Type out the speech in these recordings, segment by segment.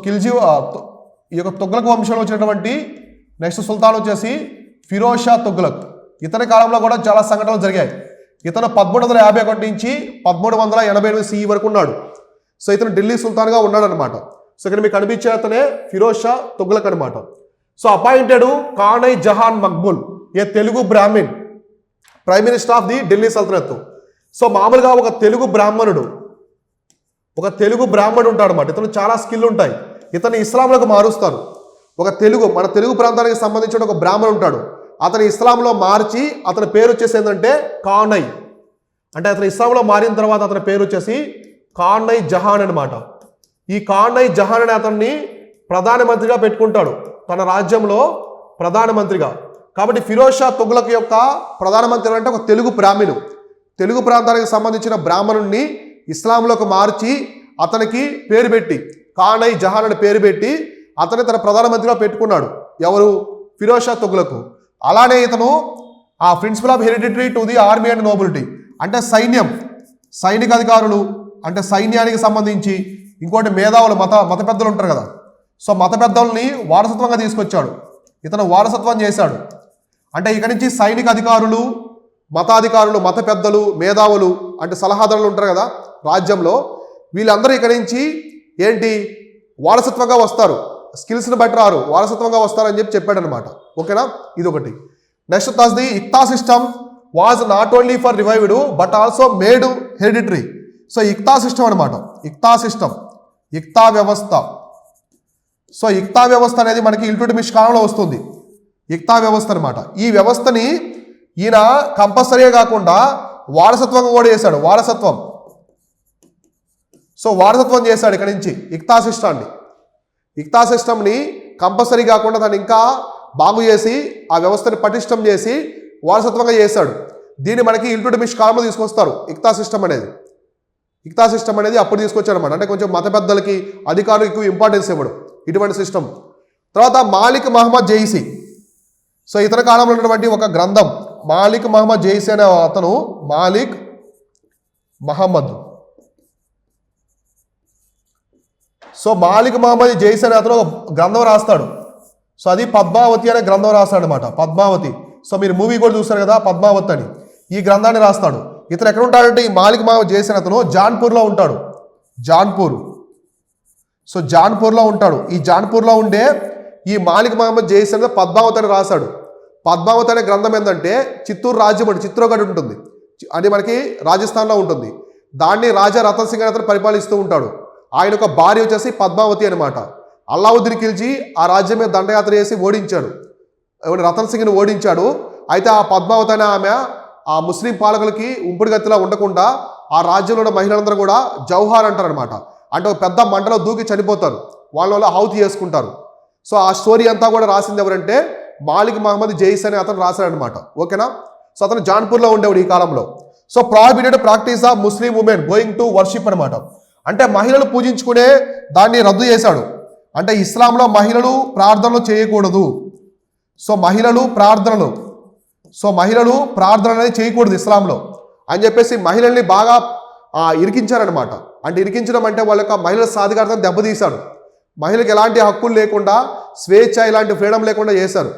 ఖిల్జీ ఈ యొక్క తుగ్లక్ వంశంలో వచ్చినటువంటి నెక్స్ట్ సుల్తాన్ వచ్చేసి ఫిరోజ్ షా తుగ్లక్. ఇతని కాలంలో కూడా చాలా సంఘటనలు జరిగాయి. ఇతను 1351 నుంచి 1388 CE వరకు ఉన్నాడు. సో ఇతను ఢిల్లీ సుల్తాన్గా ఉన్నాడు అనమాట. సో ఇక్కడ మీకు కనిపించే అతనే ఫిరోజ్ షా తుగ్లక్ అనమాట. So appointed Khan-i Jahan Maqbul a Telugu Brahmin prime minister of the Delhi Sultanate. So మామూలుగా ఒక తెలుగు బ్రాహ్మణుడు ఉంటాడు అనమాట. ఇతను చాలా స్కిల్ ఉంటాయి. ఇతను ఇస్లాంలోకి మారుస్తారు. మన తెలుగు ప్రాంతానికి సంబంధించిన ఒక బ్రాహ్మణుడు ఉంటాడు. అతను ఇస్లాంలో మార్చి అతని పేరు వచ్చేసి ఏంటంటే కానై. అంటే అతను ఇస్లాంలో మారిన తర్వాత అతని పేరు వచ్చేసి కానై జహాన్ అనమాట. ఈ కానై జహాన్ అనే అతన్ని ప్రధానమంత్రిగా పెట్టుకుంటాడు తన రాజ్యంలో ప్రధానమంత్రిగా. కాబట్టి ఫిరోజ్ షా తుగ్లక్ యొక్క ప్రధానమంత్రి అంటే ఒక తెలుగు బ్రాహ్మణుడు, తెలుగు ప్రాంతానికి సంబంధించిన బ్రాహ్మణుడిని ఇస్లాంలోకి మార్చి అతనికి పేరు పెట్టి కానై జహాన్ అని పేరు పెట్టి అతన్ని తన ప్రధానమంత్రిగా పెట్టుకున్నాడు. ఎవరు? ఫిరోజ్ షా తుగ్లక్. అలానే ఇతను ఆ principle of hereditary to the army and nobility అంటే సైనిక అధికారులు అంటే సైన్యానికి సంబంధించి, ఇంకోటి మేధావులు మత పెద్దలు ఉంటారు కదా. సో మత పెద్దల్ని వారసత్వంగా తీసుకొచ్చాడు. ఇతను వారసత్వం చేశాడు. అంటే ఇక్కడి నుంచి సైనిక అధికారులు, మతాధికారులు, మత పెద్దలు, మేధావులు అంటే సలహాదారులు ఉంటారు కదా రాజ్యంలో, వీళ్ళందరూ ఇక్కడి నుంచి ఏంటి వారసత్వంగా వస్తారు. స్కిల్స్ని బట్టి రారు, వారసత్వంగా వస్తారని చెప్పాడు అనమాట. ఓకేనా, ఇది ఒకటి. Next thus the ఇక్తా system was not only for revived but also made hereditary. So ఇక్తా system అనమాట. ఇక్తా వ్యవస్థ. సో ఇక్తా వ్యవస్థ అనేది మనకి ఇల్టుట్మిష్ కాలంలో వస్తుంది. ఇక్తా వ్యవస్థ అనమాట. ఈ వ్యవస్థని ఈయన కంపల్సరీగా కాకుండా వారసత్వంగా కూడా చేశాడు. వారసత్వం చేశాడు ఇక్కడ నుంచి ఇక్తా సిస్టమ్ని కంపల్సరీ కాకుండా దాన్ని ఇంకా బాగు చేసి ఆ వ్యవస్థని పటిష్టం చేసి వారసత్వంగా చేశాడు. దీన్ని మనకి ఇల్టుట్మిష్ కాలంలో తీసుకొస్తారు. ఇక్తా సిస్టమ్ అనేది అప్పుడు తీసుకొచ్చాడు అనమాట. అంటే కొంచెం మత పెద్దలకి, అధికారులకు ఎక్కువ ఇంపార్టెన్స్ ఇవ్వడు ఇటువంటి సిస్టమ్. తర్వాత మాలిక్ మహమ్మద్ జైసీ. సో ఇతర కాలంలో ఉన్నటువంటి ఒక గ్రంథం మాలిక్ మహమ్మద్ జైసీ అనే అతను మాలిక్ మహమ్మద్ జైసీ అనే అతను ఒక గ్రంథం రాస్తాడు. సో అది పద్మావతి అనే గ్రంథం రాస్తాడు అనమాట. పద్మావతి. సో మీరు మూవీ కూడా చూస్తారు కదా పద్మావతి అని. ఈ గ్రంథాన్ని రాస్తాడు. ఇతను ఎక్కడ ఉంటాడంటే ఈ మాలిక్ మహమ్మద్ జైసీ అనే అతను జాన్పూర్లో ఉంటాడు. జాన్పూర్లో ఉంటాడు. ఈ జాన్పూర్లో ఉండే ఈ మాలిక్ మహమ్మద్ జైసీ అనేది పద్మావతి అని రాశాడు. పద్మావతి అనే గ్రంథం ఏంటంటే చిత్తూరు రాజ్యం అంటే చిత్రగఢ్ ఉంటుంది, అది మనకి రాజస్థాన్లో ఉంటుంది. దాన్ని రాజా రతన్ సింగ్ అతను పరిపాలిస్తూ ఉంటాడు. ఆయన యొక్క భార్య వచ్చేసి పద్మావతి అనమాట. అల్లావుద్దీన్ ఖిల్జీ ఆ రాజ్యం మీద దండయాత్ర చేసి ఓడించాడు, రతన్ సింగ్ని ఓడించాడు. అయితే ఆ పద్మావతి అనే ఆమె ఆ ముస్లిం పాలకులకి ఉంపుడు గతిలా ఉండకుండా ఆ రాజ్యంలో ఉన్న మహిళలందరూ కూడా జౌహార్ అంటారు అనమాట. అంటే ఒక పెద్ద మంటలో దూకి చనిపోతారు, వాళ్ళ ఆహుతి చేసుకుంటారు. సో ఆ స్టోరీ అంతా కూడా రాసింది ఎవరంటే మాలిక్ మహమ్మద్ జైసీ అనే అతను రాశాడనమాట. ఓకేనా. సో అతను జాన్పూర్లో ఉండేవాడు ఈ కాలంలో. So prohibited practice of Muslim women going to worship అనమాట. అంటే మహిళలు పూజించుకునే దాన్ని రద్దు చేశాడు. అంటే ఇస్లాంలో మహిళలు ప్రార్థనలు చేయకూడదు. సో మహిళలు ప్రార్థన అనేది చేయకూడదు ఇస్లాంలో అని చెప్పేసి మహిళల్ని బాగా ఇరికించారనమాట. అంటే ఇరికించడం అంటే వాళ్ళ యొక్క మహిళల సాధికారతను దెబ్బతీశాడు. మహిళలకు ఎలాంటి హక్కులు లేకుండా, స్వేచ్ఛ, ఇలాంటి ఫ్రీడమ్ లేకుండా చేశారు.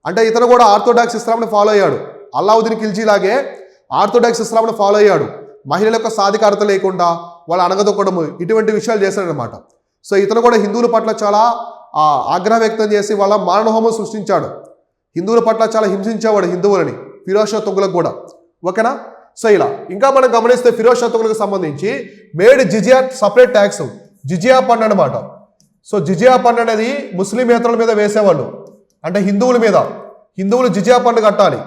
అంటే ఇతను కూడా ఆర్థోడాక్స్ ఇస్లాంని ఫాలో అయ్యాడు. అల్లావుద్దీన్ ఖిల్జీ లాగే ఆర్థోడాక్స్ ఇస్లాంని ఫాలో అయ్యాడు. మహిళల యొక్క సాధికారత లేకుండా వాళ్ళు అణగదొక్కడము ఇటువంటి విషయాలు చేశాడనమాట. సో ఇతను కూడా హిందువుల పట్ల చాలా ఆగ్రహం వ్యక్తం చేసి వాళ్ళ మారణహోమం సృష్టించాడు. హిందువుల పట్ల చాలా హింసించేవాడు హిందువులని, ఫిరోజ్ షా తుగ్లక్ కూడా. ఓకేనా. సో ఇలా ఇంకా మనం గమనిస్తే ఫిరోజ్ షా తుగ్లక్ సంబంధించి మేడ్ జిజియా సపరేట్ ట్యాక్స్, జిజియా పన్ను అనమాట. సో జిజియా పన్ను అనేది ముస్లిమేతరుల మీద వేసేవాళ్ళు, అంటే హిందువులు జిజియా పన్ను కట్టాలి.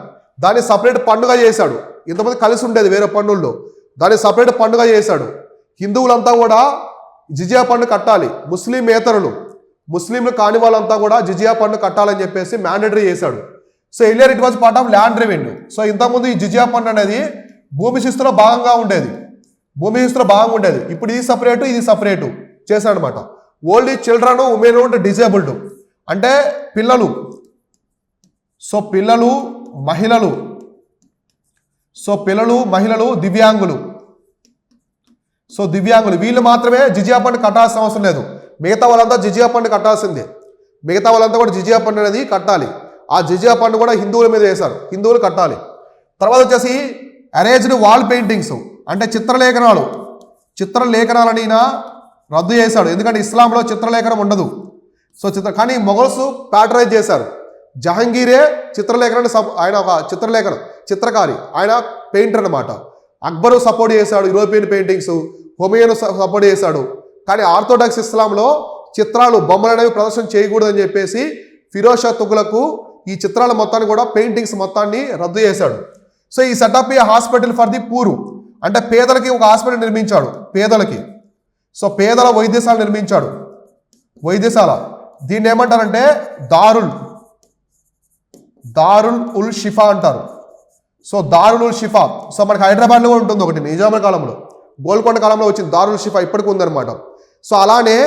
దాన్ని సపరేట్ పండుగ చేశాడు. ఇంతమంది కలిసి ఉండేది వేరే పన్నుల్లో, దాన్ని సపరేట్ పండుగ చేశాడు. హిందువులంతా కూడా జిజియా పన్ను కట్టాలి. ముస్లింలు కాని వాళ్ళంతా కూడా జిజియా పన్ను కట్టాలని చెప్పేసి మ్యాండేటరీ చేశాడు. So earlier it was part of land revenue. So ఇంతకుముందు ఈ జిజియా పన్ను అనేది భూమి శిస్తులో భాగంగా ఉండేది. ఇప్పుడు ఇది సపరేటు చేశాడనమాట. Only children, women and disabled అంటే పిల్లలు, మహిళలు, దివ్యాంగులు వీళ్ళు మాత్రమే జిజియా పన్ను కట్టాల్సిన అవసరం లేదు. మిగతా వాళ్ళంతా జిజియా పన్ను కట్టాల్సిందే. మిగతా వాళ్ళంతా కూడా జిజియా పన్ను అనేది కట్టాలి. ఆ జిజియా పన్ను కూడా హిందువుల మీద వేశారు, హిందువులు కట్టాలి. తర్వాత వచ్చేసి అరేంజ్డ్ వాల్ పెయింటింగ్స్ అంటే చిత్రలేఖనాలని రద్దు చేశాడు. ఎందుకంటే ఇస్లాంలో చిత్రలేఖనం ఉండదు. సో కానీ మొఘల్స్ ప్యాటరైజ్ చేశారు. జహంగీరే చిత్రలేఖనాన్ని ఆయన ఒక చిత్రకారి, ఆయన పెయింటర్ అనమాట. అక్బరు సపోర్ట్ చేశాడు యూరోపియన్ పెయింటింగ్స్, హుమయూన్ సపోర్ట్ చేశాడు. కానీ ఆర్థోడాక్స్ ఇస్లాంలో చిత్రాలు బొమ్మలు అనేవి ప్రదర్శన చేయకూడదని చెప్పేసి ఫిరోజ్ షా తుగ్లక్ ఈ చిత్రాల మొత్తాన్ని కూడా పెయింటింగ్స్ మొత్తాన్ని రద్దు చేశాడు. సో ఈ setup A hospital for the poor అంటే పేదలకి ఒక హాస్పిటల్ నిర్మించాడు, పేదలకి. సో పేదల వైద్యశాల నిర్మించాడు, వైద్యశాల. దీన్ని ఏమంటారంటే దారుల్ ఉల్ షిఫా అంటారు. సో దారుల్ ఉల్ షిఫా. సో మనకి హైదరాబాద్లో కూడా ఉంటుంది ఒకటి, నిజామా కాలంలో, గోల్కొండ కాలంలో వచ్చింది దారుల్ షిఫా, ఇప్పటికీ ఉందన్నమాట. సో అలానే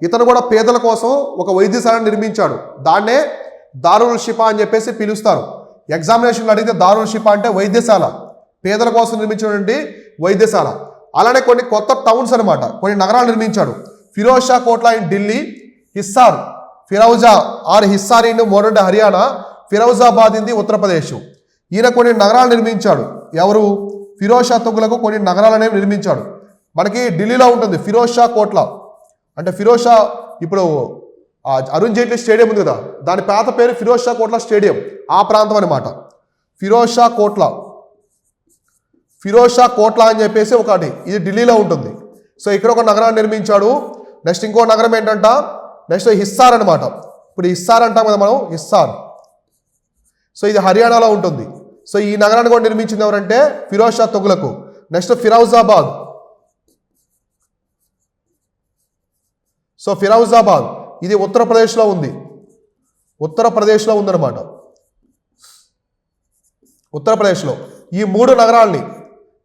ఇతను కూడా పేదల కోసం ఒక వైద్యశాలను నిర్మించాడు. దాన్నే దారుల్ షిఫా అని చెప్పేసి పిలుస్తారు. ఎగ్జామినేషన్లో అడిగితే దారుల్ షిఫా అంటే వైద్యశాల, పేదల కోసం నిర్మించినటువంటి వైద్యశాల. అలానే కొన్ని కొత్త టౌన్స్ అనమాట, కొన్ని నగరాలు నిర్మించాడు. Firoz Shah Kotla in Delhi, Hissar Firoza or Hissar in modern Haryana, Firozabad in the Uttar Pradesh. ఈయన కొన్ని నగరాలు నిర్మించాడు. ఎవరు? ఫిరోజ్ షా తుగ్లక్ కొన్ని నగరాలు అనేవి నిర్మించాడు. మనకి ఢిల్లీలో ఉంటుంది ఫిరోజ్ షా కోట్లా. అంటే ఫిరోజ్ షా, ఇప్పుడు అరుణ్ జైట్లీ స్టేడియం ఉంది కదా, దాని పాత పేరు ఫిరోజ్ షా కోట్లా స్టేడియం, ఆ ప్రాంతం అనమాట. ఫిరోజ్ షా కోట్లా అని చెప్పేసి ఒకటి, ఇది ఢిల్లీలో ఉంటుంది. సో ఇక్కడ ఒక నగరాన్ని నిర్మించాడు. నెక్స్ట్ ఇంకో నగరం ఏంటంట, నెక్స్ట్ హిస్సార్ అనమాట. ఇప్పుడు హిస్సార్ అంటాం కదా మనం, హిస్సార్. సో ఇది హర్యానాలో ఉంటుంది. సో ఈ నగరాన్ని కూడా నిర్మించింది ఎవరంటే ఫిరోజ్ షా తుగ్లక్. నెక్స్ట్ ఫిరౌజాబాద్. సో ఫిరౌజాబాద్ ఇది ఉత్తరప్రదేశ్లో ఉందన్నమాట. ఉత్తరప్రదేశ్లో ఈ మూడు నగరాల్ని,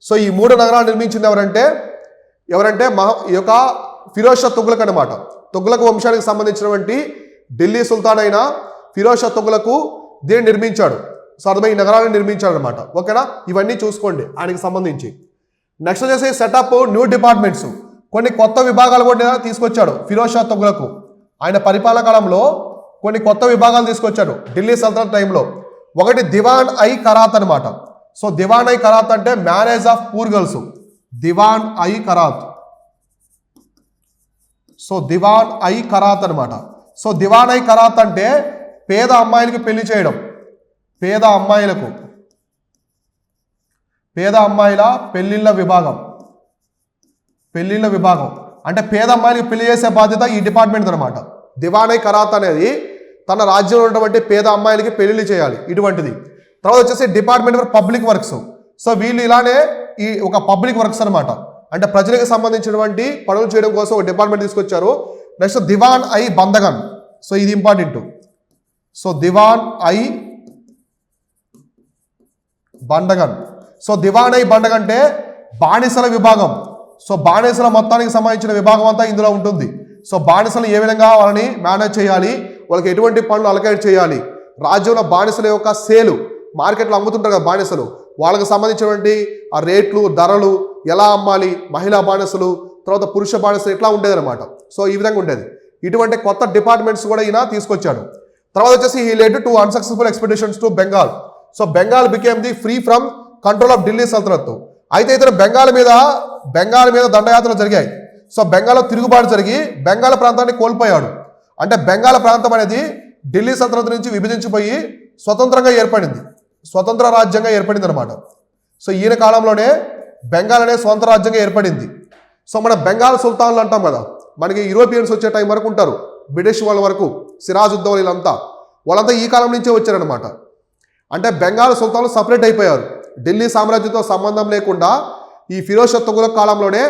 సో ఈ మూడు నగరాలు నిర్మించింది ఎవరంటే ఈ యొక్క ఫిరోజ్ షా తుగ్లక్ అనమాట. తుగ్లక్ వంశానికి సంబంధించినటువంటి ఢిల్లీ సుల్తాన్ అయిన ఫిరోజ్ షా తుగ్లక్ దీన్ని నిర్మించాడు. సో అర్థమై ఈ నగరాలను నిర్మించాడు అనమాట. ఓకేనా, ఇవన్నీ చూసుకోండి ఆయనకి సంబంధించి. నెక్స్ట్ వచ్చేసి సెటప్ న్యూ డిపార్ట్మెంట్స్, కొన్ని కొత్త విభాగాలు కూడా తీసుకొచ్చాడు ఫిరోజ్ షా తుగ్లక్. ఆయన పరిపాలన కాలంలో కొన్ని కొత్త విభాగాలు తీసుకొచ్చాడు ఢిల్లీ సల్తనత్ టైంలో. ఒకటి దివాన్ ఐ కరాత్ అనమాట. సో దివాన్ ఐ కరాత్ అంటే marriage of poor girls, Diwan i Khairat. So Diwan i Khairat అనమాట. సో దివాన్ ఐ కరాత్ అంటే పేద అమ్మాయిలకు పెళ్లి చేయడం, పేద అమ్మాయిల పెళ్లిళ్ళ విభాగం అంటే పేద అమ్మాయిలకు పెళ్లి చేసే బాధ్యత ఈ డిపార్ట్మెంట్ అనమాట. దివాన్ ఐ కరాత్ అనేది తన రాజ్యంలో ఉన్నటువంటి పేద అమ్మాయిలకి పెళ్లిళ్ళు చేయాలి, ఇటువంటిది. తర్వాత వచ్చేసి department for public works. So వీళ్ళు ఇలానే ఈ ఒక పబ్లిక్ వర్క్స్ అనమాట, అంటే ప్రజలకు సంబంధించినటువంటి పనులు చేయడం కోసం ఒక డిపార్ట్మెంట్ తీసుకొచ్చారు. నెక్స్ట్ దివాన్ ఐ బందగన్. సో ఇది important. So Diwan i Bandagan. So Diwan i Bandagan అంటే బానిసల విభాగం. సో బానిసల మొత్తానికి సంబంధించిన విభాగం అంతా ఇందులో ఉంటుంది. సో బానిసలు ఏ విధంగా వాళ్ళని మేనేజ్ చేయాలి, వాళ్ళకి ఎటువంటి పనులు అలకేట్ చేయాలి, రాజ్యంలో బానిసల యొక్క సేలు, మార్కెట్లో అమ్ముతుంటారు కదా బానిసలు, వాళ్ళకి సంబంధించినటువంటి ఆ రేట్లు, ధరలు ఎలా అమ్మాలి, మహిళా బానిసలు, తర్వాత పురుష బానిసలు ఎట్లా ఉండేది అనమాట. సో ఈ విధంగా ఉండేది. ఇటువంటి కొత్త డిపార్ట్మెంట్స్ కూడా ఈయన తీసుకొచ్చాడు. తర్వాత వచ్చేసి he led to unsuccessful expeditions to Bengal. So Bengal became the free from control of Delhi Sultanate. అయితే ఇతను బెంగాల్ మీద దండయాత్రలు జరిగాయి. సో బెంగాల్లో తిరుగుబాటు జరిగి బెంగాల్ ప్రాంతాన్ని కోల్పోయాడు. అంటే బెంగాల్ ప్రాంతం అనేది ఢిల్లీ సల్తనత్ నుంచి విభజించిపోయి స్వతంత్రంగా ఏర్పడింది, స్వతంత్ర రాజ్యంగా ఏర్పడింది అనమాట. సో ఈయన కాలంలోనే బెంగాల్ అనే స్వంత రాజ్యంగా ఏర్పడింది. సో మన బెంగాల్ సుల్తాన్లు అంటాం కదా, మనకి యూరోపియన్స్ వచ్చే టైం వరకు ఉంటారు, బ్రిటిష్ వాళ్ళ వరకు, సిరాజుద్దౌలా వాళ్ళంతా ఈ కాలం నుంచే వచ్చారనమాట. అంటే బెంగాల్ సుల్తాన్లు సపరేట్ అయిపోయారు, ఢిల్లీ సామ్రాజ్యంతో సంబంధం లేకుండా ఈ ఫిరోజ్ షా తుగ్లక్ కాలంలోనే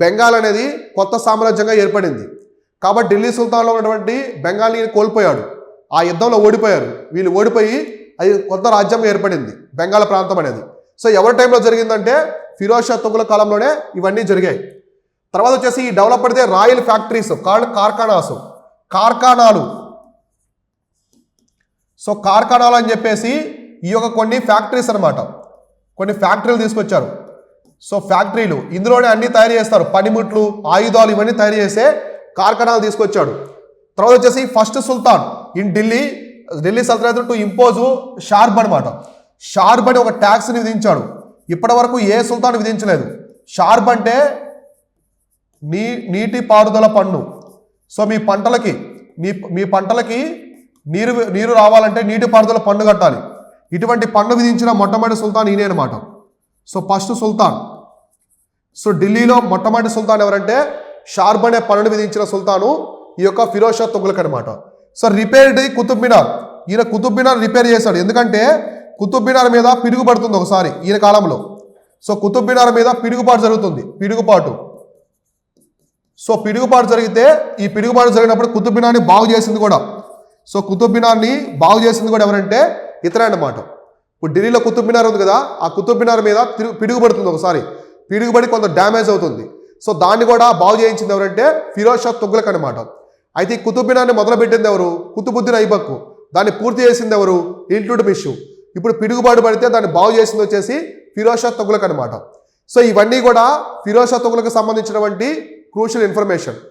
బెంగాల్ అనేది కొత్త సామ్రాజ్యంగా ఏర్పడింది. కాబట్టి ఢిల్లీ సుల్తాన్లో ఉన్నటువంటి బెంగాల్ని కోల్పోయాడు, ఆ యుద్ధంలో ఓడిపోయారు. వీళ్ళు ఓడిపోయి అది కొత్త రాజ్యం ఏర్పడింది బెంగాల్ ప్రాంతం అనేది. సో ఎవరి టైంలో జరిగిందంటే ఫిరోజ్ షా తుగ్లక్ కాలంలోనే ఇవన్నీ జరిగాయి. తర్వాత వచ్చేసి ఈ డెవలప్ అయితే రాయల్ ఫ్యాక్టరీస్ కార్ఖానాలు. సో కార్ఖానాలు అని చెప్పేసి ఈ యొక్క కొన్ని ఫ్యాక్టరీస్ అనమాట, కొన్ని ఫ్యాక్టరీలు తీసుకొచ్చారు. సో ఫ్యాక్టరీలు ఇందులోనే అన్ని తయారు చేస్తారు, పనిముట్లు, ఆయుధాలు ఇవన్నీ తయారు చేసే కార్ఖానాలు తీసుకొచ్చాడు. తర్వాత వచ్చేసి first sultan in Delhi Sultanate to impose Sharb అనమాట. షార్బ్ అని ఒక ట్యాక్స్ని విధించాడు. ఇప్పటి వరకు ఏ సుల్తాన్ విధించలేదు. షార్బ్ అంటే నీటి పారుదల పన్ను. సో మీ పంటలకి నీరు రావాలంటే నీటి పారుదల పన్ను కట్టాలి. ఇటువంటి పన్ను విధించిన మొట్టమొదటి సుల్తాన్ ఈయనే అనమాట. సో ఫస్ట్ సుల్తాన్. సో ఢిల్లీలో మొట్టమొదటి సుల్తాన్ ఎవరంటే షార్బ్ అనే పన్నును విధించిన సుల్తాను ఈ యొక్క ఫిరోజ్ షా తుగ్లక్ అనమాట. సో రిపేర్డ్ కుతుబ్ మినార్. ఈయన కుతుబ్ మినార్ రిపేర్ చేశాడు. ఎందుకంటే కుతుబ్ మినార్ మీద పిడుగు పడుతుంది ఒకసారి ఈయన కాలంలో. సో కుతుబ్ మినార్ మీద పిడుగుపాటు జరుగుతుంది. సో పిడుగుపాటు జరిగితే ఈ పిడుగుపాటు జరిగినప్పుడు కుతుబ్ మినార్ని బాగు చేసింది కూడా. సో కుతుబ్ మినార్ని బాగు చేసింది కూడా ఎవరంటే ఇతరే అన్నమాట. ఇప్పుడు ఢిల్లీలో కుతుబ్ మినార్ ఉంది కదా, ఆ కుతుబ్ మినార్ మీద పిడుగుపడుతుంది ఒకసారి. పిడుగుపడి కొంత డ్యామేజ్ అవుతుంది. సో దాన్ని కూడా బాగు చేయించింది ఎవరంటే ఫిరోజ్ షా తుగ్లక్ అనమాట. అయితే ఈ కుతుబ్ మినార్ని మొదలుపెట్టింది ఎవరు? కుతుబుద్దీన్ ఐబక్. దాన్ని పూర్తి చేసింది ఎవరు? ఇల్టుట్మిష్. ఇప్పుడు పిడుగుబాటు పడితే దాన్ని బాగు చేసింది వచ్చేసి ఫిరోజ్ షా తుగ్లక్ అనమాట. సో ఇవన్నీ కూడా ఫిరోజ్ షా తుగ్లక్ సంబంధించినటువంటి క్రూషియల్ ఇన్ఫర్మేషన్.